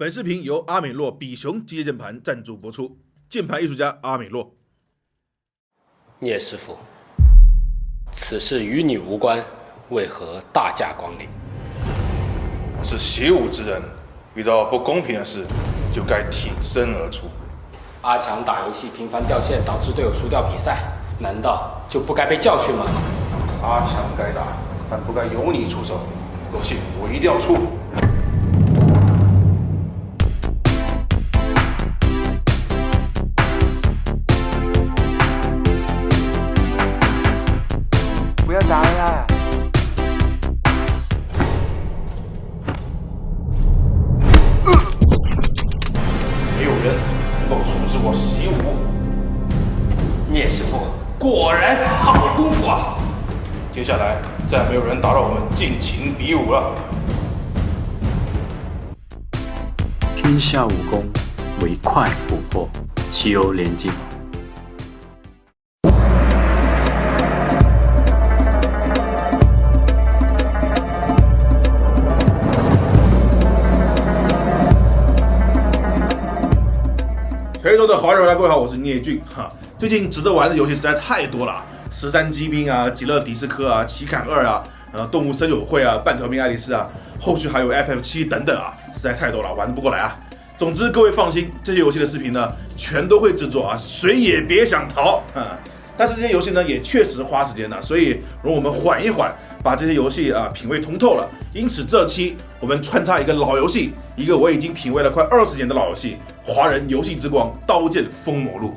本视频由阿美洛比熊机械键盘赞助播出，键盘艺术家阿美洛。聂师傅，此事与你无关，为何大驾光临？我是习武之人，遇到不公平的事就该挺身而出。阿强打游戏频繁掉线，导致队友输掉比赛，难道就不该被教训吗？阿强该打，但不该由你出手。有戏我一定要出。不要打了啦！没有人能够阻止我习武。聂师傅果然好功夫啊！接下来再没有人打扰我们尽情比武了。天下武功，唯快不破，岂有连击宝？全球的华人，各位好，我是聂俊哈。最近值得玩的游戏实在太多了，13机兵啊、极乐迪斯科啊、奇坎2啊、动物森友会啊、半条命爱丽丝啊，后续还有 FF7 等等啊，实在太多了，玩得不过来啊。总之，各位放心，这些游戏的视频呢，全都会制作啊，谁也别想逃啊。但是这些游戏呢，也确实花时间的，所以容我们缓一缓，把这些游戏品味通透了。因此这期我们穿插一个老游戏，一个我已经品味了快20年的老游戏——华人游戏之光《刀剑封魔录》。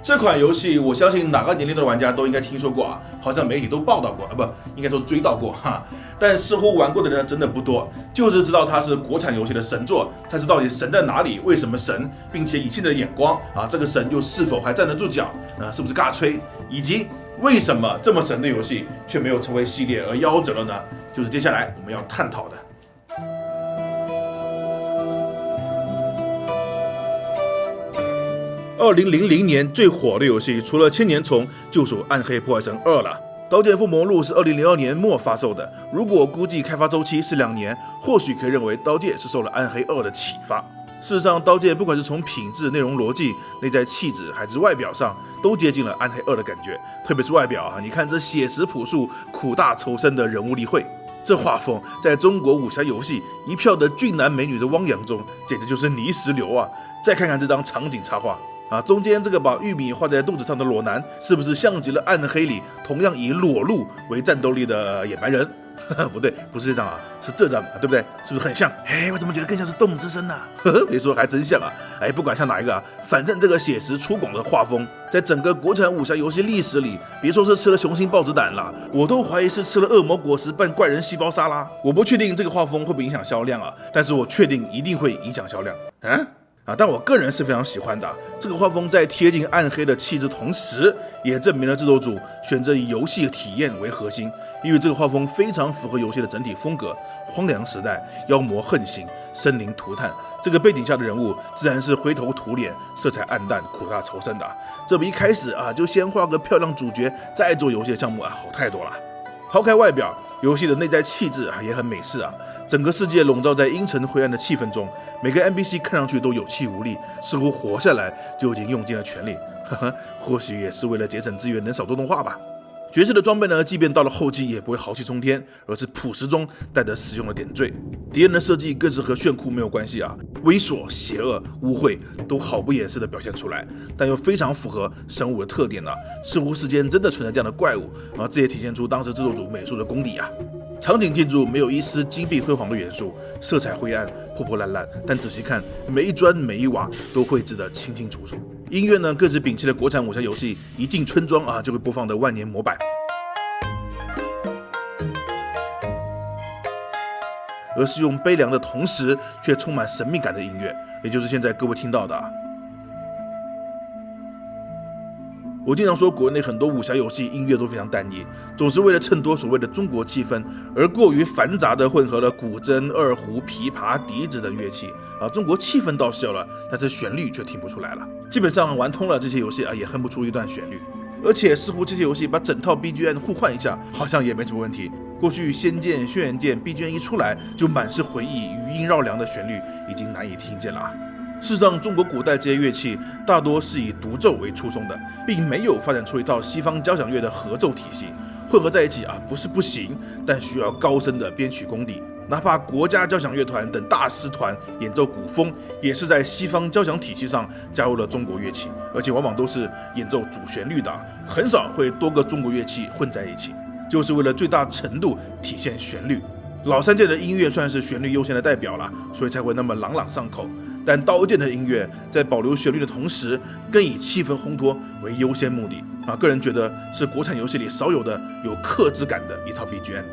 这款游戏，我相信哪个年龄段的玩家都应该听说过啊，好像媒体都报道过啊，不，应该说追到过哈。但似乎玩过的人真的不多，就是知道它是国产游戏的神作，但是到底神在哪里？为什么神？并且以现在的眼光啊，这个神又是否还站得住脚？是不是尬吹？以及为什么这么神的游戏却没有成为系列而夭折了呢？就是接下来我们要探讨的。2000年最火的游戏，除了千年虫，就属《暗黑破坏神2》了。《刀剑封魔录》是2002年末发售的，如果估计开发周期是2年，或许可以认为《刀剑》是受了《暗黑2》的启发。事实上，《刀剑》不管是从品质、内容逻辑、内在气质，还是外表上，都接近了《暗黑2》的感觉。特别是外表啊，你看这写实朴素、苦大仇深的人物立绘，这画风在中国武侠游戏一票的俊男美女的汪洋中，简直就是泥石流啊！再看看这张场景插画。中间这个把玉米画在肚子上的裸男，是不是像极了《暗黑》里同样以裸露为战斗力的野蛮人？不对，不是这张啊，是这张，对不对？是不是很像？我怎么觉得更像是动物之声呢？别说还真像啊！不管像哪一个啊，反正这个写实粗犷的画风，在整个国产武侠游戏历史里，别说是吃了雄心豹子胆啦，我都怀疑是吃了恶魔果实拌怪人细胞沙拉。我不确定这个画风会不会影响销量啊，但是我确定一定会影响销量。但我个人是非常喜欢的。这个画风在贴近暗黑的气质同时，也证明了制作组选择以游戏体验为核心，因为这个画风非常符合游戏的整体风格。荒凉时代，妖魔横行，生灵涂炭，这个背景下的人物自然是灰头土脸，色彩暗淡，苦大仇深的。这比一开始就先画个漂亮主角，再做游戏的项目好太多了。抛开外表，游戏的内在气质也很美式啊。整个世界笼罩在阴沉灰暗的气氛中，每个 NPC 看上去都有气无力，似乎活下来就已经用尽了全力。或许也是为了节省资源，能少做动画吧。角色的装备呢，即便到了后期也不会豪气冲天，而是朴实中带着实用的点缀。敌人的设计更是和炫酷没有关系啊，猥琐、邪恶、污秽都毫不掩饰地表现出来，但又非常符合神武的特点啊，似乎世间真的存在这样的怪物啊，这也体现出当时制作组美术的功底啊。场景建筑没有一丝金碧辉煌的元素，色彩灰暗、破破烂烂，但仔细看，每一砖每一瓦都绘制得清清楚楚。音乐呢，更是摒弃了国产武侠游戏一进村庄就会播放的万年模板，而是用悲凉的同时却充满神秘感的音乐，也就是现在各位听到的我经常说，国内很多武侠游戏音乐都非常单一，总是为了衬托所谓的中国气氛，而过于繁杂的混合了古筝、二胡、琵琶、笛子等乐器中国气氛倒是有了，但是旋律却听不出来了。基本上玩通了这些游戏也哼不出一段旋律。而且似乎这些游戏把整套 BGM 互换一下，好像也没什么问题。过去《仙剑》《轩辕剑》BGM 一出来就满是回忆，余音绕梁的旋律已经难以听见了。事实上，中国古代这些乐器大多是以独奏为初衷的，并没有发展出一套西方交响乐的合奏体系。混合在一起不是不行，但需要高深的编曲功底。哪怕国家交响乐团等大师团演奏古风，也是在西方交响体系上加入了中国乐器，而且往往都是演奏主旋律的，很少会多个中国乐器混在一起，就是为了最大程度体现旋律。老三剑的音乐算是旋律优先的代表了，所以才会那么朗朗上口。但刀剑的音乐在保留旋律的同时，更以气氛烘托为优先目的个人觉得是国产游戏里少有的有克制感的一套 BGM。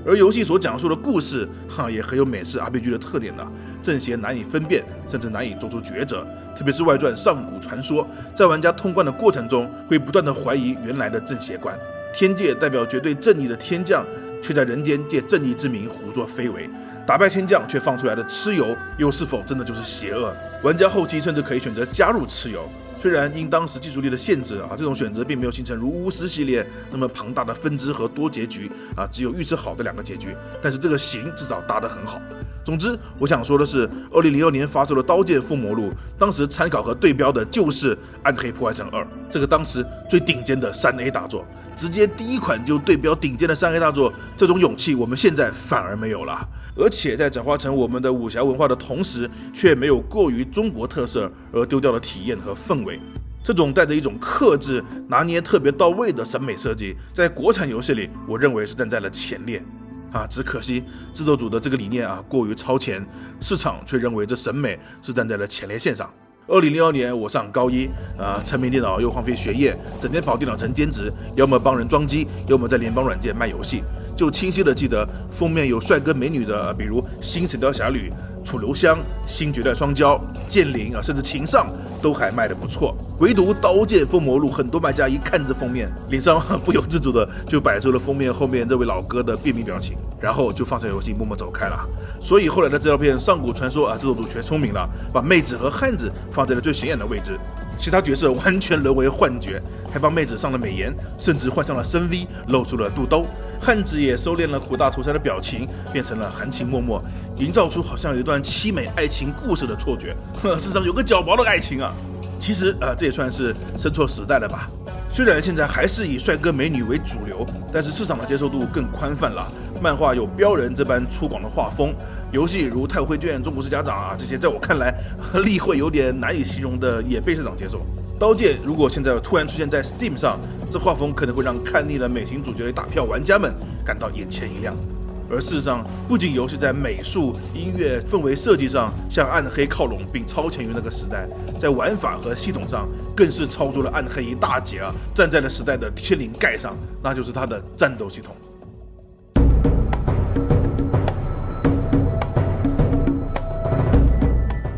而游戏所讲述的故事也很有美式 RPG 的特点的，正邪难以分辨，甚至难以做出抉择。特别是外传《上古传说》，在玩家通关的过程中，会不断的怀疑原来的正邪观。天界代表绝对正义的天将，却在人间借正义之名胡作非为。打败天将却放出来的蚩尤，又是否真的就是邪恶？玩家后期甚至可以选择加入蚩尤。虽然因当时技术力的限制这种选择并没有形成如巫师系列那么庞大的分支和多结局只有预测好的2个结局，但是这个形至少搭得很好。总之，我想说的是，2002年发售的《刀剑封魔录》，当时参考和对标的就是《暗黑破坏神2》，这个当时最顶尖的3A 大作，直接第一款就对标顶尖的3A 大作，这种勇气我们现在反而没有了。而且在转化成我们的武侠文化的同时，却没有过于中国特色而丢掉的体验和氛围。这种带着一种克制、拿捏特别到位的审美设计，在国产游戏里，我认为是站在了前列。只可惜制作组的这个理念过于超前，市场却认为这审美是站在了前列线上。2002年我上高一沉迷电脑又荒废学业，整天跑电脑城兼职，要么帮人装机，要么在联邦软件卖游戏。就清晰的记得封面有帅哥美女的，比如《新神雕侠侣》、楚留香、新绝代双骄、剑灵甚至秦尚都还卖得不错。唯独《刀剑封魔录》，很多卖家一看这封面，脸上不由自主的就摆出了封面后面这位老哥的便秘表情，然后就放下游戏默默走开了。所以后来的这片《上古传说》制作组学聪明了，把妹子和汉子放在了最显眼的位置，其他角色完全沦为幻觉，还帮妹子上了美颜，甚至换上了深 V， 露出了肚兜。汉子也收敛了苦大仇深的表情，变成了含情脉脉，营造出好像有一段凄美爱情故事的错觉。事实上有个脚薄的爱情其实这也算是生错时代了吧。虽然现在还是以帅哥美女为主流，但是市场的接受度更宽泛了。漫画有标人这般粗犷的画风，游戏如《太武绘卷》《中国式家长》这些在我看来例会有点难以形容的，也被市场接受。刀剑如果现在突然出现在 Steam 上，这画风可能会让看腻了美型主角的大票玩家们感到眼前一亮。而事实上，不仅游戏在美术、音乐、氛围设计上向暗黑靠拢，并超前于那个时代，在玩法和系统上更是超出了暗黑一大截站在了时代的天灵盖上，那就是它的战斗系统。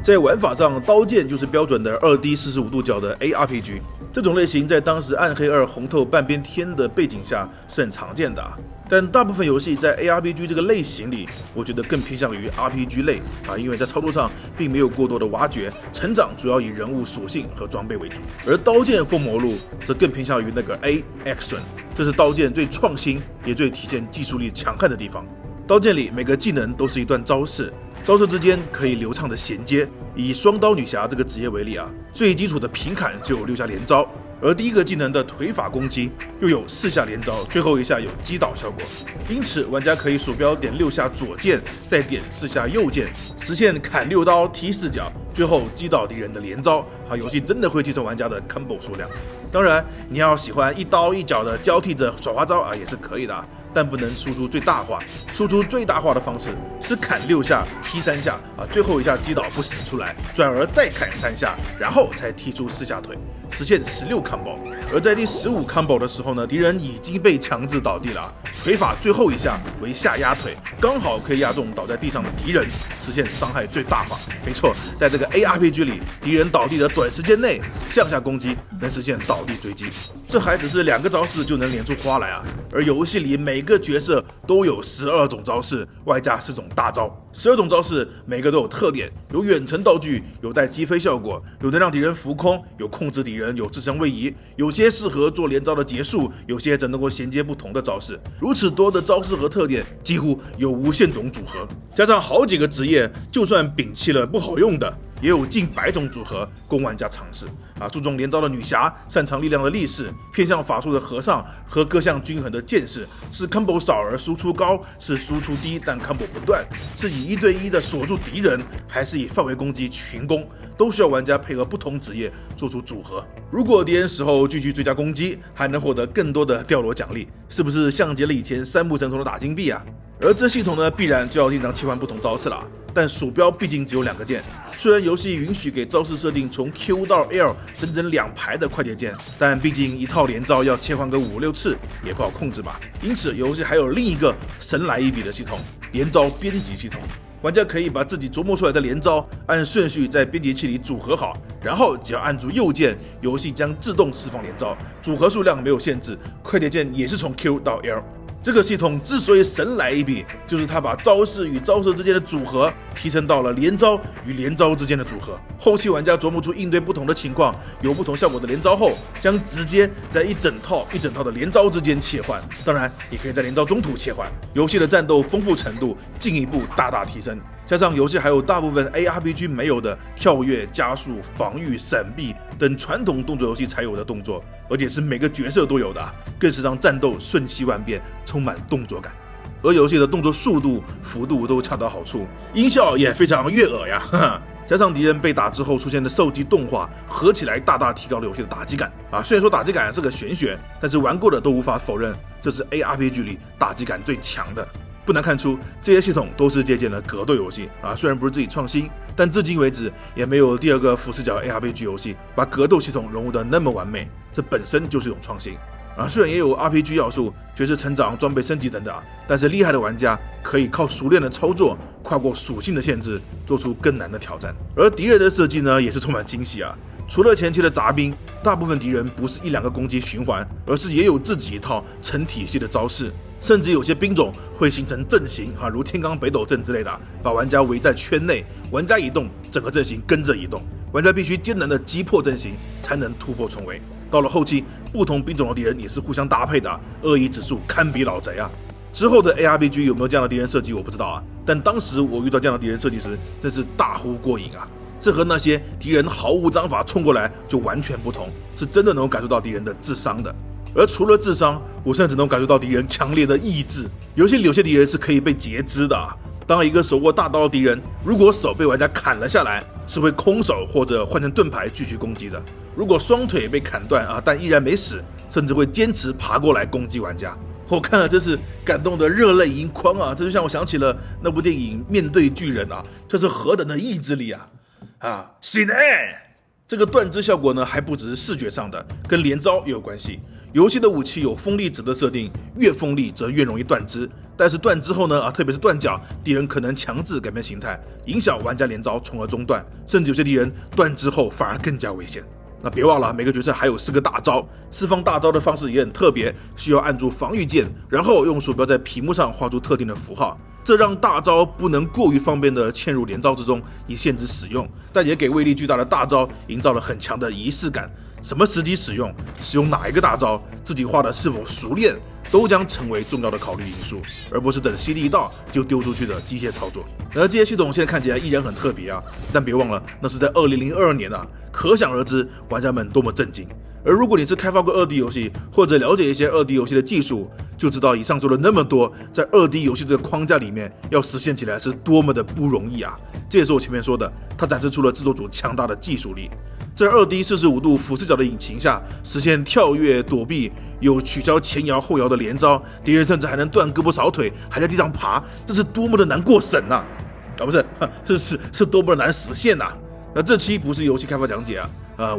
在玩法上，刀剑就是标准的2D 45度角的 ARPG， 这种类型在当时暗黑2红透半边天的背景下是很常见的但大部分游戏在 ARPG 这个类型里，我觉得更偏向于 RPG 类因为在操作上并没有过多的挖掘，成长主要以人物属性和装备为主。而刀剑封魔录则更偏向于那个 A-Action， 这是刀剑最创新也最体现技术力强悍的地方。刀剑里每个技能都是一段招式，招式之间可以流畅的衔接。以双刀女侠这个职业为例最基础的平砍就有6下连招，而第一个技能的腿法攻击又有4下连招，最后1下有击倒效果。因此玩家可以鼠标点6下左键，再点4下右键，实现砍6刀踢4脚，最后击倒敌人的连招游戏真的会计算玩家的 combo 数量。当然你要喜欢一刀一脚的交替着耍花招也是可以的但不能输出最大化。输出最大化的方式是砍6下踢3下最后1下击倒不死出来，转而再砍3下，然后才踢出4下腿，实现16 combo。而在第15 combo 的时候呢，敌人已经被强制倒地了，腿法最后1下为下压腿，刚好可以压中倒在地上的敌人，实现伤害最大化。没错，在这个 ARPG 里，敌人倒地的短时间内向下攻击能实现倒地追击，这还只是2个招式就能连出花来而游戏里每个角色都有12种招式，外加4种大招。12种招式每个都有特点，有远程道具，有带击飞效果，有能让敌人浮空，有控制敌人，有自身位移，有些适合做连招的结束，有些则能够衔接不同的招式。如此多的招式和特点，几乎有无限种组合，加上好几个职业，就算摒弃了不好用的，也有近100种组合供玩家尝试。注重连招的女侠，擅长力量的力士，偏向法术的和尚和各项均衡的剑士，是 combo 少而输出高，是输出低但 combo 不断，是以1对1的锁住敌人，还是以范围攻击群攻，都需要玩家配合不同职业做出组合。如果敌人死后继续追加攻击，还能获得更多的掉落奖励，是不是像极了以前3部神童的打金币啊？而这系统呢，必然就要经常切换不同招式了。但鼠标毕竟只有2个键，虽然游戏允许给招式设定从 Q 到 L 整整2排的快捷键，但毕竟一套连招要切换个5、6次也不好控制吧。因此，游戏还有另一个神来一笔的系统——连招编辑系统。玩家可以把自己琢磨出来的连招按顺序在编辑器里组合好，然后只要按住右键，游戏将自动释放连招，组合数量没有限制，快捷键也是从 Q 到 L。这个系统之所以神来一笔，就是它把招式与招式之间的组合提升到了连招与连招之间的组合。后期玩家琢磨出应对不同的情况，有不同效果的连招后，将直接在一整套的连招之间切换。当然，也可以在连招中途切换。游戏的战斗丰富程度进一步大大提升。加上游戏还有大部分 ARPG 没有的跳跃、加速、防御、闪避等传统动作游戏才有的动作，而且是每个角色都有的，更是让战斗瞬息万变，充满动作感。而游戏的动作速度、幅度都恰到好处，音效也非常悦耳呀，哈哈。加上敌人被打之后出现的受击动画，合起来大大提高了游戏的打击感啊！虽然说打击感是个玄学，但是玩过的都无法否认，这是 ARPG 里打击感最强的。不难看出，这些系统都是借鉴了格斗游戏啊，虽然不是自己创新，但至今为止也没有第2个俯视角 ARPG 游戏把格斗系统融入得那么完美，这本身就是一种创新啊。虽然也有 RPG 要素、角色成长、装备升级等等，但是厉害的玩家可以靠熟练的操作，跨过属性的限制，做出更难的挑战。而敌人的设计呢，也是充满惊喜啊。除了前期的杂兵，大部分敌人不是1、2个攻击循环，而是也有自己一套成体系的招式。甚至有些兵种会形成阵型如天罡北斗阵之类的，把玩家围在圈内，玩家移动，整个阵型跟着移动。玩家必须艰难的击破阵型，才能突破重围。到了后期，不同兵种的敌人也是互相搭配的，恶意指数堪比老贼啊！之后的 ARPG 有没有这样的敌人设计我不知道啊，但当时我遇到这样的敌人设计时，真是大呼过瘾啊！这和那些敌人毫无章法冲过来就完全不同，是真的能够感受到敌人的智商的。而除了智商，我甚至能感受到敌人强烈的意志。游戏里有些敌人是可以被截肢的啊。当一个手握大刀的敌人，如果手被玩家砍了下来，是会空手或者换成盾牌继续攻击的。如果双腿被砍断但依然没死，甚至会坚持爬过来攻击玩家。我看了真是感动的热泪盈眶啊！这就像我想起了那部电影《面对巨人》啊，这是何等的意志力啊！是呢。这个断肢效果呢，还不只是视觉上的，跟连招也有关系。游戏的武器有锋利值的设定，越锋利则越容易断肢。但是断之后呢，特别是断脚，敌人可能强制改变形态，影响玩家连招，从而中断。甚至有些敌人断之后反而更加危险。那别忘了，每个角色还有4个大招，释放大招的方式也很特别，需要按住防御键，然后用鼠标在屏幕上画出特定的符号，这让大招不能过于方便的嵌入连招之中，以限制使用，但也给威力巨大的大招营造了很强的仪式感。什么时机使用，使用哪一个大招，自己画的是否熟练，都将成为重要的考虑因素，而不是等CD一到就丢出去的机械操作。而这些系统现在看起来依然很特别啊，但别忘了那是在2002年啊，可想而知玩家们多么震惊。而如果你是开发过2D 游戏，或者了解一些2D 游戏的技术，就知道以上说了那么多，在2D 游戏这个框架里面要实现起来是多么的不容易啊！这也是我前面说的，它展示出了制作组强大的技术力。在2D 45度俯视角的引擎下，实现跳跃、躲避，有取消前摇后摇的连招，敌人甚至还能断胳膊少腿，还在地上爬，这是多么的难过审啊！不是多么的难实现啊！那这期不是游戏开发讲解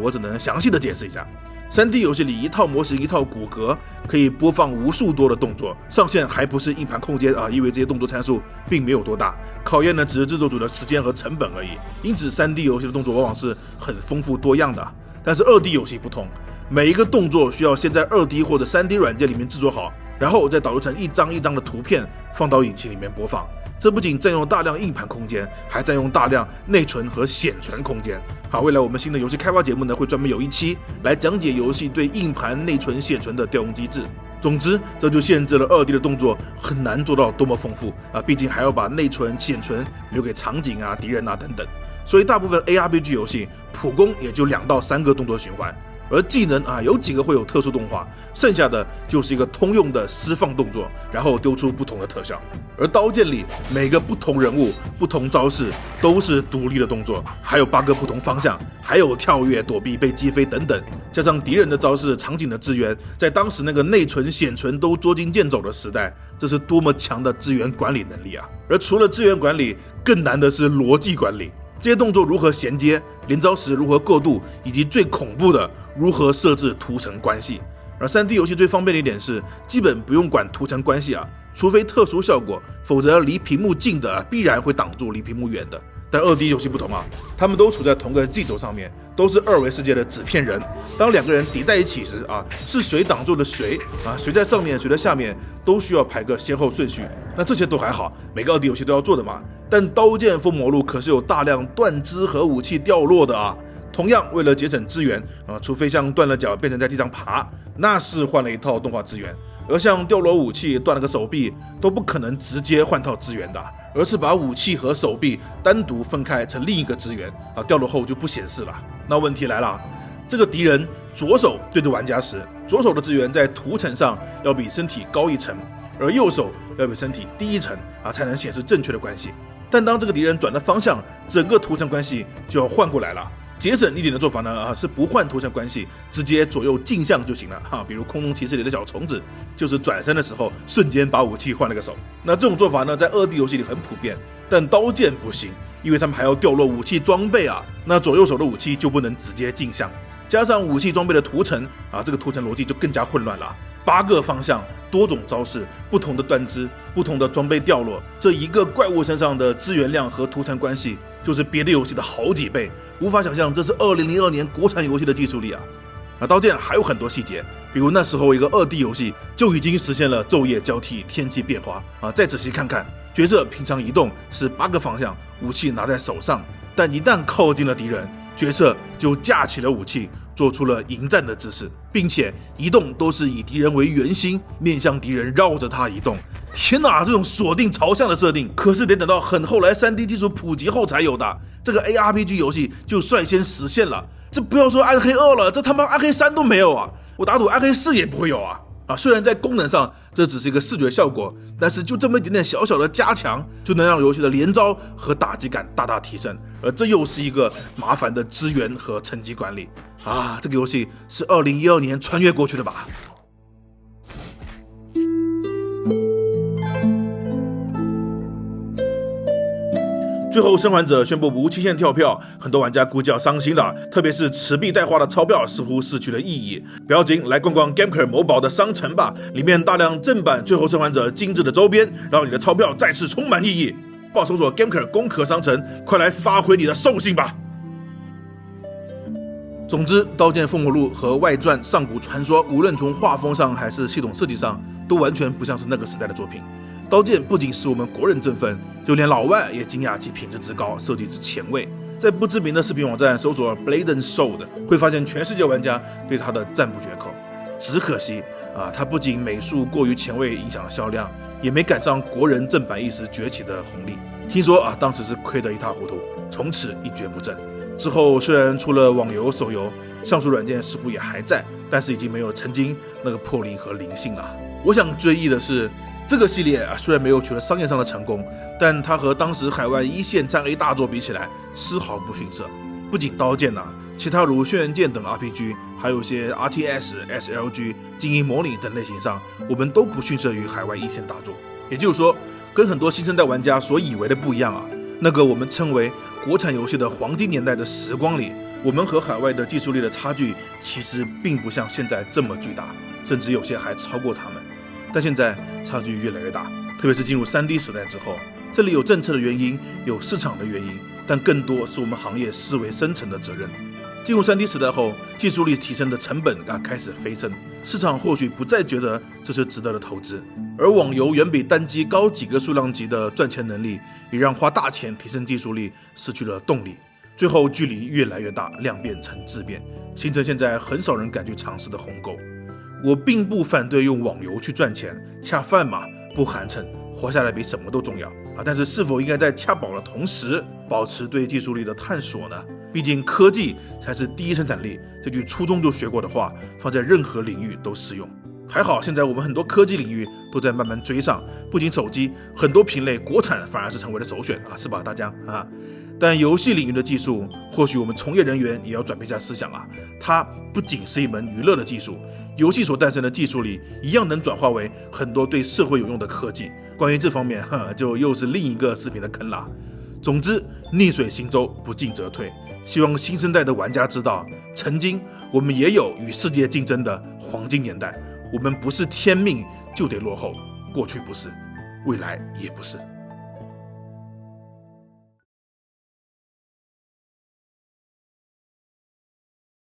我只能详细的解释一下。3D 游戏里一套模型一套骨骼可以播放无数多的动作，上限还不是硬盘空间因为这些动作参数并没有多大，考验的只是制作组的时间和成本而已。因此 3D 游戏的动作往往是很丰富多样的。但是2D 游戏不同，每一个动作需要先在2D 或者3D 软件里面制作好，然后再导入成一张一张的图片放到引擎里面播放。这不仅占用大量硬盘空间，还占用大量内存和显存空间。好，未来我们新的游戏开发节目呢，会专门有一期来讲解游戏对硬盘、内存、显存的调用机制。总之，这就限制了2D 的动作很难做到多么丰富啊，毕竟还要把内存、显存留给场景啊、敌人啊等等。所以大部分 ARPG 游戏普攻也就2到3个动作循环。而技能啊，有几个会有特殊动画，剩下的就是一个通用的释放动作，然后丢出不同的特效。而刀剑里每个不同人物、不同招式都是独立的动作，还有8个不同方向，还有跳跃、躲避、被击飞等等，加上敌人的招式、场景的支援，在当时那个内存、显存都捉襟见肘的时代，这是多么强的资源管理能力啊！而除了资源管理，更难的是逻辑管理。这些动作如何衔接，连招时如何过渡，以及最恐怖的如何设置图层关系。而 3D 游戏最方便的一点是，基本不用管图层关系啊，除非特殊效果，否则离屏幕近的必然会挡住离屏幕远的。但2D 游戏不同啊，他们都处在同个G轴上面，都是2维世界的纸片人。当2个人叠在一起时啊，是谁挡住了谁啊？谁在上面，谁在下面，都需要排个先后顺序。那这些都还好，每个2D 游戏都要做的嘛。但刀剑封魔录可是有大量断肢和武器掉落的啊。同样，为了节省资源啊，除非像断了脚变成在地上爬，那是换了一套动画资源。而像掉落武器、断了个手臂，都不可能直接换套资源的，而是把武器和手臂单独分开成另一个资源啊，掉落后就不显示了。那问题来了，这个敌人左手对着玩家时，左手的资源在图层上要比身体高一层，而右手要比身体低一层啊，才能显示正确的关系。但当这个敌人转了方向，整个图层关系就要换过来了。节省一点的做法呢，是不换图层关系，直接左右镜像就行了哈。比如空中骑士里的小虫子，就是转身的时候瞬间把武器换了个手。那这种做法呢，在2D 游戏里很普遍，但刀剑不行，因为他们还要掉落武器装备啊。那左右手的武器就不能直接镜像，加上武器装备的图层啊，这个图层逻辑就更加混乱了。8个方向，多种招式，不同的断肢，不同的装备掉落，这一个怪物身上的资源量和图层关系，就是别的游戏的好几倍。无法想象这是2002年国产游戏的技术力啊！刀剑还有很多细节，比如那时候一个2D 游戏就已经实现了昼夜交替、天气变化啊！再仔细看看，角色平常移动是8个方向，武器拿在手上，但一旦靠近了敌人，角色就架起了武器，做出了迎战的姿势，并且移动都是以敌人为圆心，面向敌人绕着他移动。天哪，这种锁定朝向的设定可是得等到很后来 3D 技术普及后才有的，这个 ARPG 游戏就率先实现了。这不要说暗黑2了，这他妈暗黑3都没有啊，我打赌暗黑4也不会有啊。虽然在功能上这只是一个视觉效果，但是就这么一点点小小的加强，就能让游戏的连招和打击感大大提升。而这又是一个麻烦的资源和层级管理啊！这个游戏是2012年穿越过去的吧？最后，生还者宣布无期限跳票，很多玩家估计要伤心了，特别是持币代花的钞票似乎失去了意义。不要紧，来逛逛 Gameker 某宝的商城吧，里面大量正版最后生还者精致的周边，让你的钞票再次充满意义。报搜索 Gameker 攻壳商城，快来发挥你的兽性吧！总之，《刀剑封魔录》和外传《上古传说》，无论从画风上还是系统设计上，都完全不像是那个时代的作品。刀剑不仅使我们国人振奋，就连老外也惊讶其品质之高，设计之前卫。在不知名的视频网站搜索 Blade and Sword， 会发现全世界玩家对它的赞不绝口。只可惜它不仅美术过于前卫影响销量，也没赶上国人正版意识崛起的红利。听说当时是亏得一塌糊涂，从此一蹶不振。之后虽然出了网游、手游，上述软件似乎也还在，但是已经没有曾经那个魄力和灵性了。我想追忆的是，这个系列虽然没有取得商业上的成功，但它和当时海外一线战 A 大作比起来，丝毫不逊色。不仅刀剑其他如轩辕剑等 RPG， 还有些 RTS、SLG、经营模拟等类型上，我们都不逊色于海外一线大作。也就是说，跟很多新生代玩家所以为的不一样那个我们称为国产游戏的黄金年代的时光里，我们和海外的技术力的差距其实并不像现在这么巨大，甚至有些还超过他们。但现在差距越来越大，特别是进入 3D 时代之后，这里有政策的原因，有市场的原因，但更多是我们行业思维深层的责任。进入 3D 时代后，技术力提升的成本开始飞升，市场或许不再觉得这是值得的投资。而网游远比单机高几个数量级的赚钱能力，也让花大钱提升技术力失去了动力。最后距离越来越大，量变成质变，形成现在很少人敢去尝试的鸿沟。我并不反对用网游去赚钱，恰饭嘛，不寒碜，活下来比什么都重要但是是否应该在恰饱的同时，保持对技术力的探索呢？毕竟科技才是第一生产力，这句初中就学过的话，放在任何领域都适用。还好现在我们很多科技领域都在慢慢追上，不仅手机，很多品类国产反而是成为了首选是吧大家但游戏领域的技术，或许我们从业人员也要转变一下思想它不仅是一门娱乐的技术，游戏所诞生的技术力一样能转化为很多对社会有用的科技。关于这方面就又是另一个视频的坑啦。总之逆水行舟，不进则退，希望新生代的玩家知道，曾经我们也有与世界竞争的黄金年代，我们不是天命就得落后，过去不是，未来也不是。